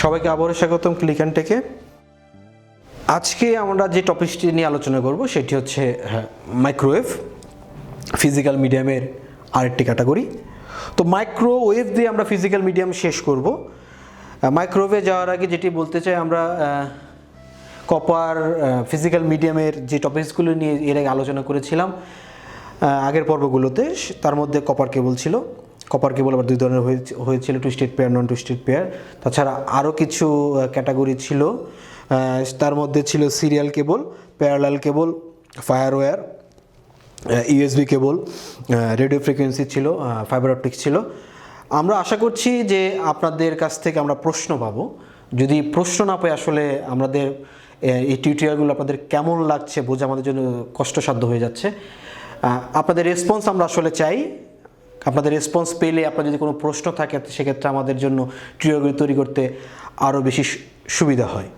সবাইকে আবারও স্বাগতম ক্লিক অ্যান্ড টেকে। আজকে আমরা যে টপিকটি নিয়ে আলোচনা করব সেটি হচ্ছে মাইক্রোওয়েভ, ফিজিক্যাল মিডিয়ামের আরেকটি ক্যাটাগরি। তো মাইক্রোওয়েভ দিয়ে আমরা ফিজিক্যাল মিডিয়াম শেষ করব। মাইক্রোওয়েভে যাওয়ার আগে যেটি বলতে চাই, আমরা কপার ফিজিক্যাল মিডিয়ামের যে টপিকসগুলো নিয়ে এর আগে আলোচনা করেছিলাম আগের পর্বগুলোতে, তার মধ্যে কপার কেবল ছিল। কপার কেবল আবার দুই ধরনের হয়েছিল, টুইস্টেড পেয়ার, নন টুইস্টেড পেয়ার। তাছাড়া আরও কিছু ক্যাটাগরি ছিল, তার মধ্যে ছিল সিরিয়াল কেবল, প্যারালাল কেবল, ফায়ারওয়্যার, ইউএসবি কেবল, রেডিও ফ্রিকোয়েন্সি ছিল, ফাইবার অপটিক্স ছিল। আমরা আশা করছি যে আপনাদের কাছ থেকে আমরা প্রশ্ন পাবো। যদি প্রশ্ন না পাই, আসলে আমাদের এই টিউটোরিয়ালগুলো আপনাদের কেমন লাগছে বোঝা আমাদের জন্য কষ্টসাধ্য হয়ে যাচ্ছে। আপনাদের রেসপন্স আমরা আসলে চাই। আপনাদের রেসপন্স পেলে, আপনার যদি কোনো প্রশ্ন থাকে, সেক্ষেত্রে আমাদের জন্য টিউটোরিয়াল তৈরি করতে আরও বেশি সুবিধা হয়।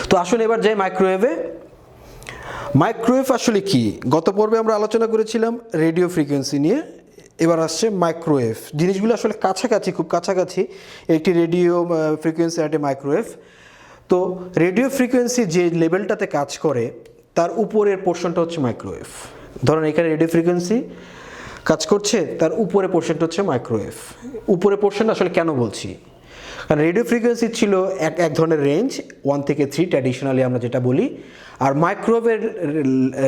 তো আসলে এবার যাই মাইক্রোওয়েভে। মাইক্রোওয়েভ আসলে কি? গত পর্বে আমরা আলোচনা করেছিলাম রেডিও ফ্রিকোয়েন্সি নিয়ে, এবার আসছে মাইক্রোওয়েভ। জিনিসগুলো আসলে কাছাকাছি, খুব কাছাকাছি। একটি রেডিও ফ্রিকোয়েন্সি আর একটি মাইক্রোওয়েভ। তো রেডিও ফ্রিকোয়েন্সি যে লেভেলটাতে কাজ করে তার উপরের পোর্শনটা হচ্ছে মাইক্রোওয়েভ। ধরুন এখানে রেডিও ফ্রিকোয়েন্সি কাজ করছে, তার উপরে পোর্শনটা হচ্ছে মাইক্রোওয়েভ। উপরে পোর্শনটা আসলে কেন বলছি? কারণ রেডিও ফ্রিকোয়েন্সি ছিল এক ধরনের রেঞ্জ, 1 থেকে 3 ট্র্যাডিশনালি আমরা যেটা বলি। আর মাইক্রোওয়েভের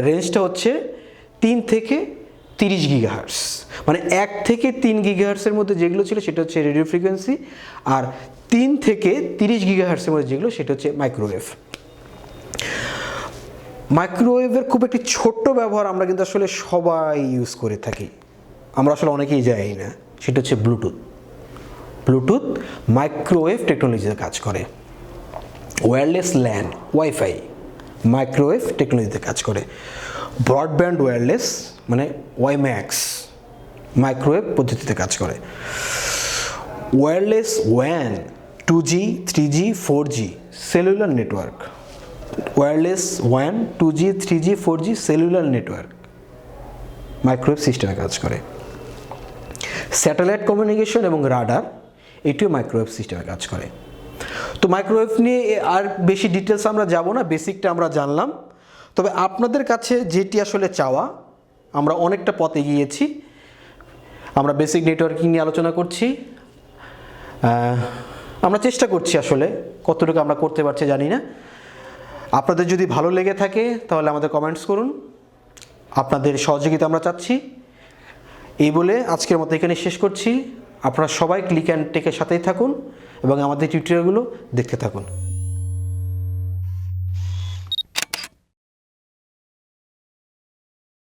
রেঞ্জটা হচ্ছে 3 থেকে 30 গিগাহার্টজ। মানে 1 থেকে 3 গিগাহার্টসের মধ্যে যেগুলো ছিল সেটা হচ্ছে রেডিও ফ্রিকোয়েন্সি, আর 3 থেকে 30 গিগাহার্টসের মধ্যে যেগুলো সেটা হচ্ছে মাইক্রোওয়েভ। মাইক্রোওয়েভের খুব একটি ছোট্ট ব্যবহার আমরা কিন্তু আসলে সবাই ইউজ করে থাকি, আমরা আসলে অনেকেই জানি না। সেটা হচ্ছে ব্লুটুথ। ব্লুটুথ মাইক্রোওয়েভ টেকনোলজিতে কাজ করে। ওয়্যারলেস ল্যান, ওয়াইফাই মাইক্রোওয়েভ টেকনোলজিতে কাজ করে। ব্রডব্যান্ড ওয়্যারলেস মানে ওয়াইম্যাক্স মাইক্রোওয়েভ পদ্ধতিতে কাজ করে। Wireless one, 2G, 3G, 4G cellular network. Wireless one, 2G, 3G, 4G cellular network microwave সিস্টেমে কাজ করে। স্যাটেলাইট কমিউনিকেশন এবং রাডার, এটিও মাইক্রোওয়েভ সিস্টেমে কাজ করে। তো মাইক্রোওয়েভ নিয়ে আর বেশি ডিটেলস আমরা যাব না, বেসিকটা আমরা জানলাম। তবে আপনাদের কাছে যেটি আসলে চাওয়া, আমরা অনেকটা পথ এগিয়েছি। আমরা বেসিক নেটওয়ার্কিং নিয়ে আলোচনা করছি। আমরা চেষ্টা করছি, আসলে কতটুকু আমরা করতে পারছি জানি না। আপনাদের যদি ভালো লেগে থাকে তাহলে আমাদের কমেন্টস করুন, আপনাদের সহযোগিতা আমরা চাচ্ছি। এই বলে আজকের মতো এখানে শেষ করছি। আপনারা সবাই ক্লিক অ্যান্ড টেকের সাথেই থাকুন এবং আমাদের টিউটোরিয়ালগুলো দেখতে থাকুন।